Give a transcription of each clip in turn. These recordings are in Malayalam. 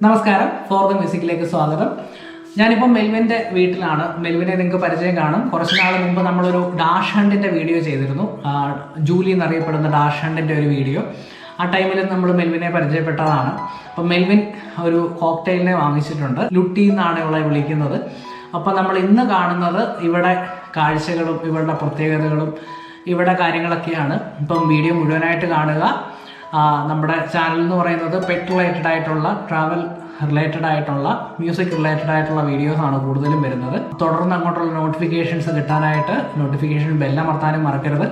നമസ്കാരം, ഫോർ ദ മ്യൂസിക്കിലേക്ക് സ്വാഗതം. ഞാനിപ്പോൾ മെൽവിൻ്റെ വീട്ടിലാണ്. മെൽവിനെ നിങ്ങൾക്ക് പരിചയം കാണും. കുറച്ച് നാൾ മുമ്പ് നമ്മളൊരു ഡാഷണ്ടിൻ്റെ വീഡിയോ ചെയ്തിരുന്നു. ജൂലി എന്നറിയപ്പെടുന്ന ഡാഷണ്ടിൻ്റെ ഒരു വീഡിയോ. ആ ടൈമിൽ നമ്മൾ മെൽവിനെ പരിചയപ്പെട്ടതാണ്. അപ്പം മെൽവിൻ ഒരു കോക്ടെയിലിനെ വാങ്ങിച്ചിട്ടുണ്ട്. ലുട്ടി എന്നാണ് ഇവളെ വിളിക്കുന്നത്. അപ്പോൾ നമ്മൾ ഇന്ന് കാണുന്നത് ഇവിടെ കാഴ്ചകളും ഇവളുടെ പ്രത്യേകതകളും ഇവിടെ കാര്യങ്ങളൊക്കെയാണ്. ഇപ്പം വീഡിയോ മുഴുവനായിട്ട് കാണുക. നമ്മുടെ ചാനൽ എന്ന് പറയുന്നത് പെറ്റ് റിലേറ്റഡ് ആയിട്ടുള്ള, ട്രാവൽ റിലേറ്റഡ് ആയിട്ടുള്ള, മ്യൂസിക് റിലേറ്റഡ് ആയിട്ടുള്ള വീഡിയോസാണ് കൂടുതലും വരുന്നത്. തുടർന്ന് അങ്ങോട്ടുള്ള നോട്ടിഫിക്കേഷൻസ് കിട്ടാനായിട്ട് നോട്ടിഫിക്കേഷൻ ബെല്ലമർത്താനും മറക്കരുത്.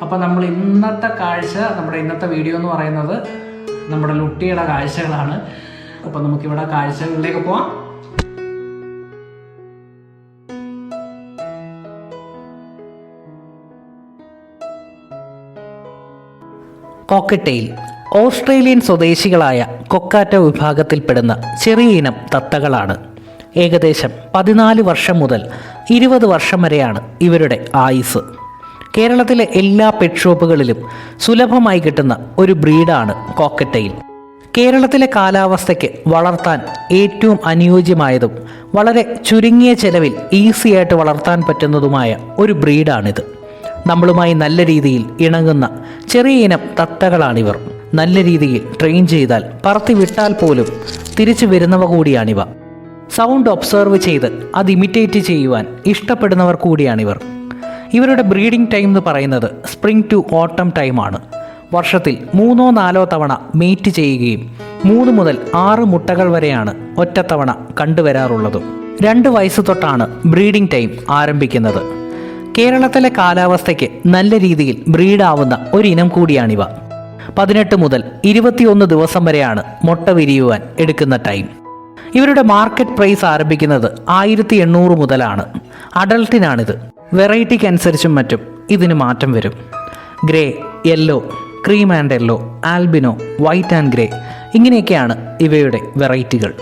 അപ്പോൾ നമ്മൾ ഇന്നത്തെ കാഴ്ച, നമ്മുടെ ഇന്നത്തെ വീഡിയോ എന്ന് പറയുന്നത് നമ്മുടെ ലുട്ടിയുടെ കാഴ്ചകളാണ്. അപ്പോൾ നമുക്കിവിടെ കാഴ്ചകളിലേക്ക് പോവാം. കോക്കറ്റെയിൽ ഓസ്ട്രേലിയൻ സ്വദേശികളായ കൊക്കാറ്റ വിഭാഗത്തിൽപ്പെടുന്ന ചെറിയ ഇനം തത്തകളാണ്. ഏകദേശം 14 വർഷം മുതൽ 20 വർഷം വരെയാണ് ഇവരുടെ ആയുസ്. കേരളത്തിലെ എല്ലാ പെറ്റ് ഷോപ്പുകളിലും സുലഭമായി കിട്ടുന്ന ഒരു ബ്രീഡാണ് കോക്കറ്റെയിൽ. കേരളത്തിലെ കാലാവസ്ഥയ്ക്ക് വളർത്താൻ ഏറ്റവും അനുയോജ്യമായതും വളരെ ചുരുങ്ങിയ ചെലവിൽ ഈസിയായിട്ട് വളർത്താൻ പറ്റുന്നതുമായ ഒരു ബ്രീഡാണിത്. നമ്മളുമായി നല്ല രീതിയിൽ ഇണങ്ങുന്ന ചെറിയ ഇനം തത്തകളാണിവർ. നല്ല രീതിയിൽ ട്രെയിൻ ചെയ്താൽ പറത്തി വിട്ടാൽ പോലും തിരിച്ചു വരുന്നവ കൂടിയാണിവ. സൗണ്ട് ഒബ്സർവ് ചെയ്ത് അത് ഇമിറ്റേറ്റ് ചെയ്യുവാൻ ഇഷ്ടപ്പെടുന്നവർ കൂടിയാണിവർ. ഇവരുടെ ബ്രീഡിംഗ് ടൈം എന്ന് പറയുന്നത് സ്പ്രിംഗ് ടു ഓട്ടം ടൈമാണ്. വർഷത്തിൽ 3-4 തവണ മേറ്റ് ചെയ്യുകയും 3 മുതൽ 6 മുട്ടകൾ വരെയാണ് ഒറ്റത്തവണ കണ്ടുവരാറുള്ളതും. 2 വയസ്സ് തൊട്ടാണ് ബ്രീഡിംഗ് ടൈം ആരംഭിക്കുന്നത്. കേരളത്തിലെ കാലാവസ്ഥയ്ക്ക് നല്ല രീതിയിൽ ബ്രീഡാവുന്ന ഒരിനം കൂടിയാണിവ. 18 മുതൽ 21 ദിവസം വരെയാണ് മുട്ട വിരിയുവാൻ എടുക്കുന്ന ടൈം. ഇവരുടെ മാർക്കറ്റ് പ്രൈസ് ആരംഭിക്കുന്നത് 1800 മുതലാണ്. അഡൾട്ടിനാണിത്. വെറൈറ്റിക്ക് അനുസരിച്ചും മറ്റും ഇതിന് മാറ്റം വരും. Grey, yellow, cream and yellow, albino, white and grey, ഇങ്ങനെയൊക്കെയാണ് ഇവയുടെ വെറൈറ്റികൾ.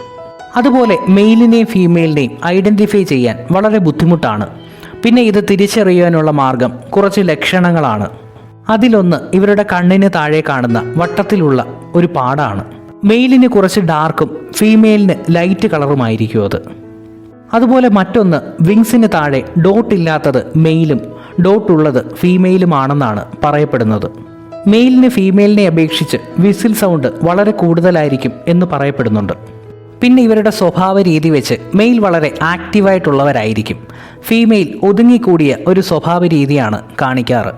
അതുപോലെ മെയിലിനെയും ഫീമെയിലിനെയും ഐഡൻറ്റിഫൈ ചെയ്യാൻ വളരെ ബുദ്ധിമുട്ടാണ്. പിന്നെ ഇത് തിരിച്ചറിയാനുള്ള മാർഗം കുറച്ച് ലക്ഷണങ്ങളാണ്. അതിലൊന്ന് ഇവരുടെ കണ്ണിന് താഴെ കാണുന്ന വട്ടത്തിലുള്ള ഒരു പാടാണ്. മെയിലിന് കുറച്ച് ഡാർക്കും ഫീമെയിലിന് ലൈറ്റ് കളറുമായിരിക്കും അത്. അതുപോലെ മറ്റൊന്ന്, വിങ്സിന് താഴെ ഡോട്ട് ഇല്ലാത്തത് മെയിലും ഡോട്ട് ഉള്ളത് ഫീമെയിലുമാണെന്നാണ് പറയപ്പെടുന്നത്. മെയിലിന് ഫീമെയിലിനെ അപേക്ഷിച്ച് വിസിൽ സൗണ്ട് വളരെ കൂടുതലായിരിക്കും എന്ന് പറയപ്പെടുന്നുണ്ട്. പിന്നെ ഇവരുടെ സ്വഭാവ രീതി വെച്ച് മെയിൽ വളരെ ആക്റ്റീവായിട്ടുള്ളവരായിരിക്കും. ഫീമെയിൽ ഒതുങ്ങിക്കൂടിയ ഒരു സ്വഭാവ രീതിയാണ് കാണിക്കാറ്.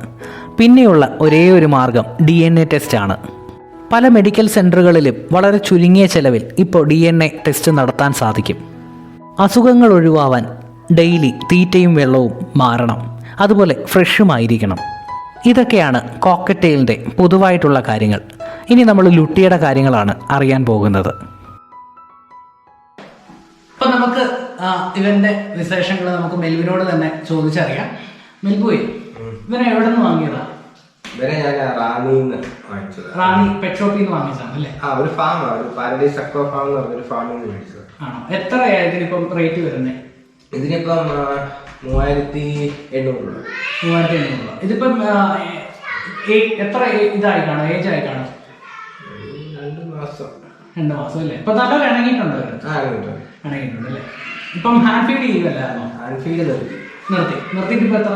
പിന്നെയുള്ള ഒരേ ഒരു മാർഗം DNA ടെസ്റ്റാണ്. പല മെഡിക്കൽ സെൻ്ററുകളിലും വളരെ ചുരുങ്ങിയ ചെലവിൽ ഇപ്പോൾ DNA ടെസ്റ്റ് നടത്താൻ സാധിക്കും. അസുഖങ്ങൾ ഒഴിവാവാൻ ഡെയിലി തീറ്റയും വെള്ളവും മാറണം. അതുപോലെ ഫ്രഷുമായിരിക്കണം. ഇതൊക്കെയാണ് കോക്കറ്റെയിലിൻ്റെ പൊതുവായിട്ടുള്ള കാര്യങ്ങൾ. ഇനി നമ്മൾ ലുട്ടിയുടെ കാര്യങ്ങളാണ് അറിയാൻ പോകുന്നത്. അപ്പം നമുക്ക് ഇവന്റെ വിശേഷങ്ങൾ നമുക്ക് മെൽവിനോട് തന്നെ ചോദിച്ചറിയാം. മെൽബുയെ, ഇവനെ എവിടെ നിന്ന് വാങ്ങിയതാ? ഇവരെ ഞാൻ റാന്നിന്ന് വാങ്ങിച്ചത്. റാന്നി പെറ്റ് ഷോപ്പിൽ നിന്ന് വാങ്ങിച്ചതാണ് അല്ലേ? ഒരു ഫാമാണ്, ഒരു പാരഡൈസ് അക്വ ഫാം എന്ന് പറഞ്ഞൊരു ഫാമിൽ നിന്ന് മേടിച്ചത്. ആണോ? എത്രയാണ് ഇതിനിപ്പം റേറ്റ് വരുന്നത്? ഇതിനിപ്പം 3800 രൂപ. 3800 രൂപ. ഇതിപ്പം എത്ര ഇതായി കാണും, ഏജ് ആയി കാണും? 2 മാസം. 2 മാസം അല്ലേ? ഇപ്പൊ നല്ല ഇണങ്ങിയിട്ടുണ്ടോ? ഇണങ്ങിയിട്ടുണ്ട് അല്ലേ? ഇപ്പം ഹാൻഡ് ഫീഡ് ചെയ്യുമല്ലായിരുന്നോ? ഹാൻഡ് ഫീഡ് നിർത്തിയിട്ട് ഇപ്പൊ എത്ര?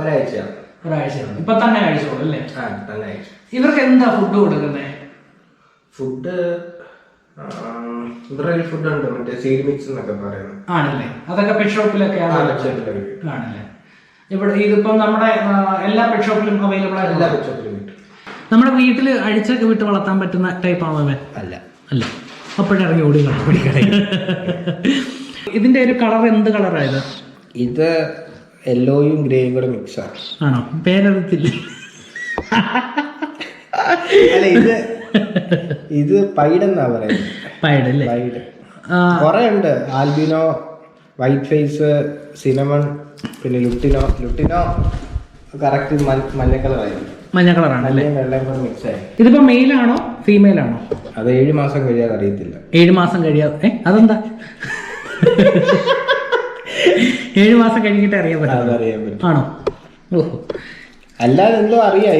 ഒരാഴ്ചയാണ്. ഇപ്പൊ തന്നെ കഴിച്ചോളൂ അല്ലേ? ഇവർക്ക് എന്താ ഫുഡ് കൊടുക്കുന്നത്? ഫുഡ് ഇവരുടെ ഒരു ഫുഡ് ഉണ്ട്, മറ്റേ സീഡ് മിക്സ് എന്നൊക്കെ പറയുന്നത്. ആണല്ലേ? അതൊക്കെ പെറ്റ് ഷോപ്പിലൊക്കെ ആണല്ലേ? ഇവിടെ ഇതിപ്പം നമ്മുടെ എല്ലാ പെറ്റ് ഷോപ്പിലും അവൈലബിൾ ആയിട്ട്? എല്ലാ പെറ്റ് ഷോപ്പിലും കിട്ടും. നമ്മുടെ വീട്ടിൽ അഴിച്ചൊക്കെ വിട്ട് വളർത്താൻ പറ്റുന്ന ടൈപ്പ് ആണോ അവൻ? അല്ല. അപ്പോഴിറങ്ങി ഓടി ഇതിന്റെ ഒരു കളർ എന്ത് കളറായത്? ഇത് യെല്ലോയും ഗ്രേയും കൂടെ മിക്സ് ആണ്. ആണോ? പേരറിയത്തില്ല. അല്ല, ഇത് പൈഡെന്നാ പറയുന്നത്. പൈഡല്ലേ? പൈഡ് കുറെ ഉണ്ട്. ആൽബിനോ, വൈറ്റ് ഫേസ്, സിനമൺ, പിന്നെ ലുട്ടിനോ കറക്റ്റ് മഞ്ഞ കളറായിരുന്നു. മഞ്ഞ കളറാണ് അല്ലേ? വെള്ളം കൂടെ മിക്സ് ആയി. ഇതിപ്പോ മെയിലാണോ ഫീമെയിലാണോ? അത് 7 മാസം കഴിയാതെ അറിയത്തില്ല. 7 മാസം കഴിയാതെ? അതെന്താ? 7 മാസം കഴിഞ്ഞിട്ട് അറിയാൻ പറ്റും? ആണോ? ഓഹോ. അല്ലാതെ എന്തോ അറിയാം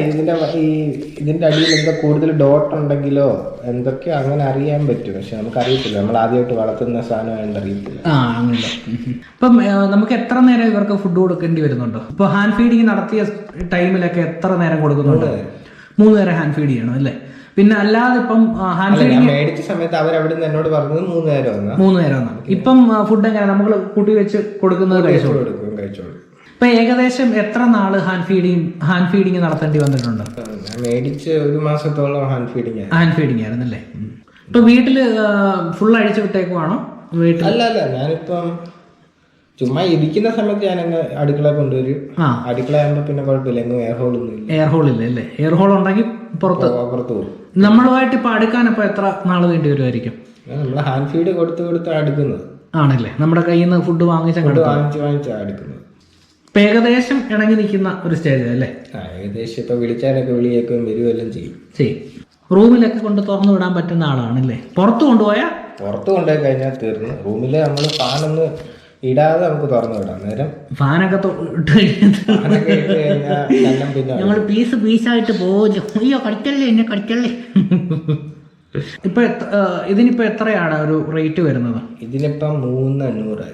ഇതിന്റെ അടിയിൽ എന്തോ കൂടുതൽ ഡോട്ട് ഉണ്ടെങ്കിലോ എന്തൊക്കെയോ അങ്ങനെ അറിയാൻ പറ്റും. പക്ഷെ നമുക്ക് അറിയത്തില്ല, നമ്മൾ ആദ്യമായിട്ട് വളർത്തുന്ന സാധനമായിട്ട് അറിയത്തില്ല. അങ്ങനെ. ഇപ്പം നമുക്ക് എത്ര നേരം ഇവർക്ക് ഫുഡ് കൊടുക്കേണ്ടി വരുന്നുണ്ടോ? ഇപ്പൊ ഹാൻഡ് ഫീഡിങ് നടത്തിയ ടൈമിലൊക്കെ എത്ര നേരം കൊടുക്കുന്നുണ്ട്? 3 നേരം ഹാൻഡ് ഫീഡ് ചെയ്യണം അല്ലേ? പിന്നെ അല്ലാതെ ഇപ്പം ഹാൻഡ് ഫീഡിങ് മേടിച്ച സമയത്ത് അവരവിടുന്ന് എന്നോട് പറഞ്ഞത് 3 നേരം. 3 നേരം. ഇപ്പം ഫുഡ് എങ്ങനെ നമ്മൾ കൂട്ടി വെച്ച് കൊടുക്കുന്നത് കഴിച്ചോളൂ? ഇപ്പൊ ഏകദേശം എത്ര നാള് ഹാൻഡ് ഫീഡിങ് നടത്തേണ്ടി വന്നിട്ടുണ്ട്? മേടിച്ച് 1 മാസത്തോളം ഹാൻഡ് ഫീഡിങ് ആയിരുന്നല്ലേ? ഇപ്പൊ വീട്ടില് ഫുൾ അഴിച്ചു വിട്ടേക്കുവാണോ? വീട്ടിൽ അല്ല, ഞാനിപ്പം ചുമ്മാ ഇരിക്കുന്ന സമയത്ത് ഞാനങ്ങ് അടുക്കള കൊണ്ടുവരും. അടുക്കള ആകുമ്പോ പിന്നെ കുഴപ്പമില്ല, എങ്ങും എയർ ഹോൾ ഇല്ല അല്ലേ? എയർ ഹോൾ ഉണ്ടെങ്കിൽ പുറത്ത് പോകും. നമ്മളുമായിട്ട് ഇപ്പൊ അടുക്കാനപ്പോ എത്ര നാള് വേണ്ടി വരുമായിരിക്കും? നമ്മള് ഹാൻഡ് ഫീഡ് കൊടുത്ത് അടുക്കുന്നത് ആണല്ലേ? നമ്മുടെ കയ്യിൽ നിന്ന് ഫുഡ് വാങ്ങിച്ചാ അടുക്കുന്നത്. ഇപ്പൊ ഏകദേശം ഇണങ്ങി നിൽക്കുന്ന ഒരു സ്റ്റേജ് അല്ലേ? ഏകദേശം ഇപ്പൊ വിളിച്ചാലൊക്കെ വിളിയേക്കും വരുവെല്ലാം ചെയ്യും. റൂമിലൊക്കെ കൊണ്ട് തുറന്നു വിടാൻ പറ്റുന്ന ആളാണല്ലേ? പുറത്ത് കൊണ്ടുപോയി കഴിഞ്ഞാൽ തീർന്നു. റൂമില് നമ്മള് ഫാനൊന്ന് ഇടാതെ നമുക്ക് തുറന്നു വിടാം. നേരം ഫാനൊക്കെ ഞങ്ങൾ പീസായിട്ട് പോകും. അയ്യോ കടിക്കല്ലേ, എന്നെ കടിക്കല്ലേ. ഇപ്പൊ ഇതിനിപ്പോ എത്രയാണ് ഒരു റേറ്റ് വരുന്നത്? ഇതിനിപ്പം 3,800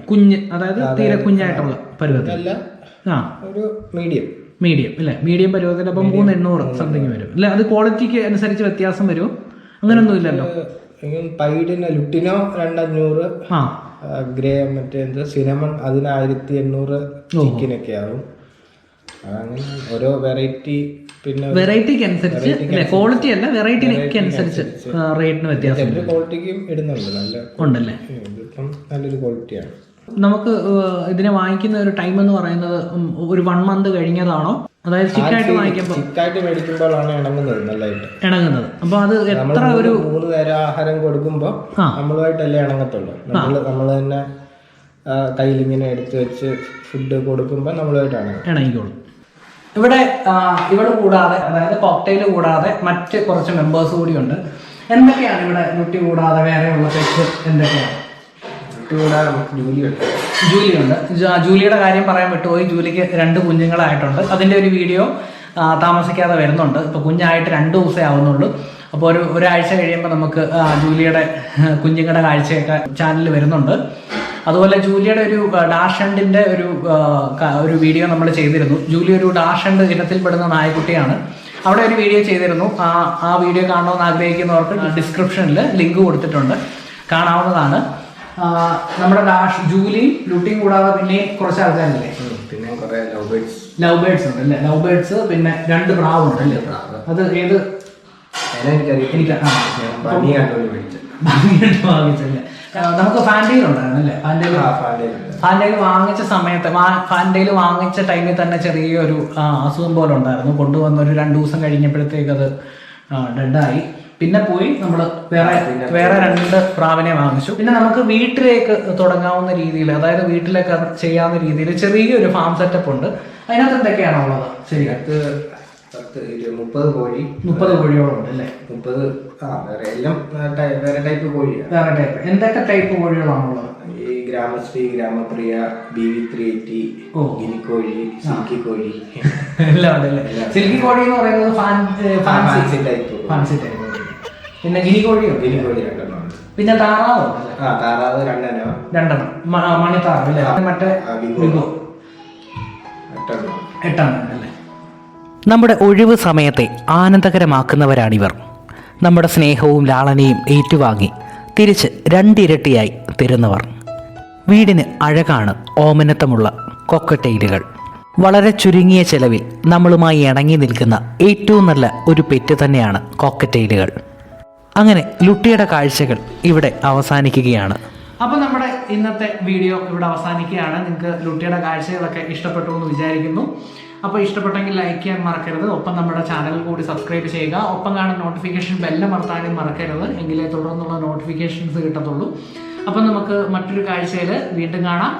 കുഞ്ഞ്, അതായത് തീരെ കുഞ്ഞായിട്ടുള്ള പരുവത്തിൽ. ഒരു മീഡിയം അല്ലേ? മീഡിയം പരുവത്തിൽ. അപ്പം 3,800 സംതിങ് വരും അല്ലെ? അത് ക്വാളിറ്റിക്ക് അനുസരിച്ച് വ്യത്യാസം വരുമോ? അങ്ങനൊന്നും ഇല്ലല്ലോ. ലുട്ടിനോ 2,500, ഗ്രേ മറ്റേ സിനമൺ അതിന് 1,800 ചിക്കനൊക്കെ ആവും. അങ്ങനെ ഓരോ വെറൈറ്റിക്ക് അനുസരിച്ച് ക്വാളിറ്റി അല്ല, വെറൈറ്റിക്ക് അനുസരിച്ച് റേറ്റിന് വ്യത്യാസം. ക്വാളിറ്റിക്കും ഇടുന്നുണ്ട്, ഉണ്ടല്ലേ? നല്ലൊരു ക്വാളിറ്റിയാണ്. നമുക്ക് ഇതിനെ വാങ്ങിക്കുന്ന ഒരു ടൈം എന്ന് പറയുന്നത് ഒരു 1 മന്ത് കഴിഞ്ഞതാണോ? അതായത് ചിക്കായിട്ട് മേടിക്കുമ്പോഴാണ് ഇണങ്ങുന്നത്. അപ്പൊ അത് എത്ര ഒരു 3 നേരം ആഹാരം കൊടുക്കുമ്പോ നമ്മളുമായിട്ടല്ലേ ഇണങ്ങത്തുള്ളൂ. നമ്മൾ തന്നെ കയ്യിലിങ്ങനെ എടുത്ത് വെച്ച് ഫുഡ് കൊടുക്കുമ്പോ നമ്മളുമായിട്ടാണ് ഇണങ്ങിക്കോളും. ഇവിടെ കൂടാതെ, അതായത് കോക്ടെയിൽ കൂടാതെ മറ്റ് കുറച്ച് മെമ്പേഴ്സ് കൂടിയുണ്ട്. എന്തൊക്കെയാണ് ഇവിടെ ലുട്ടി കൂടാതെ വേറെയുള്ള പെറ്റ്സ് എന്തൊക്കെയാണ്? ജൂലിയുണ്ട്. ജൂലിയുടെ കാര്യം പറയാൻ വിട്ടുപോയി. ജൂലിക്ക് 2 കുഞ്ഞുങ്ങളായിട്ടുണ്ട്. അതിൻ്റെ ഒരു വീഡിയോ താമസിക്കാതെ വരുന്നുണ്ട്. ഇപ്പോൾ കുഞ്ഞായിട്ട് 2 ദിവസമേ ആവുന്നുള്ളൂ. അപ്പോൾ ഒരാഴ്ച കഴിയുമ്പോൾ നമുക്ക് ജൂലിയുടെ കുഞ്ഞുങ്ങളുടെ കാഴ്ചയൊക്കെ ചാനലിൽ വരുന്നുണ്ട്. അതുപോലെ ജൂലിയുടെ ഒരു ഡാഷണ്ടിൻ്റെ ഒരു വീഡിയോ നമ്മൾ ചെയ്തിരുന്നു. ജൂലി ഒരു ഡാഷണ്ട് ഇനത്തിൽപ്പെടുന്ന നായക്കുട്ടിയാണ്. അവിടെ ഒരു വീഡിയോ ചെയ്തിരുന്നു. ആ വീഡിയോ കാണണമെന്ന് ആഗ്രഹിക്കുന്നവർക്ക് ഡിസ്ക്രിപ്ഷനിൽ ലിങ്ക് കൊടുത്തിട്ടുണ്ട്, കാണാവുന്നതാണ്. നമ്മുടെ ജൂലിയും ലുട്ടിയും കൂടാതെ പിന്നെ കുറച്ച് ആൾക്കാരില്ലേ? പിന്നെ കുറെ ലവ് ബേർഡ്സ് ഉണ്ട് അല്ലേ? ലവ് ബേർഡ്സ്, പിന്നെ 2 പ്രാവുണ്ട് അല്ലേ? അത് ഏത് വാങ്ങിച്ചല്ലേ? നമുക്ക് ഫാൻഡെയിൽ ഉണ്ടായിരുന്നല്ലേ? ഫാൻഡെയിൽ വാങ്ങിച്ച സമയത്ത് വാങ്ങിച്ച ടൈമിൽ തന്നെ ചെറിയൊരു അസുഖം പോലെ ഉണ്ടായിരുന്നു. കൊണ്ടുവന്ന ഒരു 2 ദിവസം കഴിഞ്ഞപ്പോഴത്തേക്ക് അത് ഡെഡായി. പിന്നെ പോയി നമ്മൾ വേറെ 2 പ്രാവിനെ വാങ്ങിച്ചു. പിന്നെ നമുക്ക് വീട്ടിലേക്ക് തുടങ്ങാവുന്ന രീതിയിൽ, അതായത് വീട്ടിലേക്ക് ചെയ്യാവുന്ന രീതിയിൽ ചെറിയൊരു ഫാം സെറ്റപ്പ് ഉണ്ട്. അതിനകത്ത് എന്തൊക്കെയാണോ ഉള്ളത്? ശരി, 30 കോഴിയോളം ഉണ്ട് അല്ലേ? 30. വേറെ ടൈപ്പ് കോഴിയാണ്. വേറെ ടൈപ്പ് എന്തൊക്കെ ടൈപ്പ് കോഴികളാണുള്ളത്? ഈ ഗ്രാമശ്രീ, ഗ്രാമപ്രിയ, BV380, ഗിനിക്കോഴി, സിൽക്കി കോഴി എല്ലാം ഉണ്ടല്ലേ? സിൽക്കി കോഴി എന്ന് പറയുന്നത് ഫാൻസി ടൈപ്പ്. പിന്നെ ഗിനിക്കോഴിയോ? ഗിനിക്കോഴി 2 ഉണ്ട്. പിന്നെ താറാവോ? താറാവ് 2 2 മണിത്താറാവ് അല്ലേ? മറ്റേ 8 അല്ലേ? നമ്മുടെ ഒഴിവ് സമയത്തെ ആനന്ദകരമാക്കുന്നവരാണിവർ. നമ്മുടെ സ്നേഹവും ലാളനയും ഏറ്റുവാങ്ങി തിരിച്ച് 2 ഇരട്ടിയായി തരുന്നവർ. വീടിന് അഴകാണ് ഓമനത്തമുള്ള കൊക്കറ്റെയിലുകൾ. വളരെ ചുരുങ്ങിയ ചെലവിൽ നമ്മളുമായി ഇണങ്ങി നിൽക്കുന്ന ഏറ്റവും നല്ല ഒരു പെറ്റ് തന്നെയാണ് കോക്കറ്റെയിലുകൾ. അങ്ങനെ ലുട്ടിയുടെ കാഴ്ചകൾ ഇവിടെ അവസാനിക്കുകയാണ്. അപ്പോൾ നമ്മുടെ ഇന്നത്തെ വീഡിയോ ഇവിടെ അവസാനിക്കുകയാണ്. നിങ്ങൾക്ക് ലുട്ടിയുടെ കാഴ്ചകളൊക്കെ ഇഷ്ടപ്പെട്ടു എന്ന് വിചാരിക്കുന്നു. അപ്പോൾ ഇഷ്ടപ്പെട്ടെങ്കിൽ ലൈക്ക് ചെയ്യാൻ മറക്കരുത്. ഒപ്പം നമ്മുടെ ചാനൽ കൂടി സബ്സ്ക്രൈബ് ചെയ്യുക. ഒപ്പം കാണുന്ന നോട്ടിഫിക്കേഷൻ ബെല്ലമർത്താനും മറക്കരുത്. എങ്കിലേ തുടർന്നുള്ള നോട്ടിഫിക്കേഷൻസ് കിട്ടത്തുള്ളൂ. അപ്പം നമുക്ക് മറ്റൊരു കാഴ്ചയിൽ വീണ്ടും കാണാം.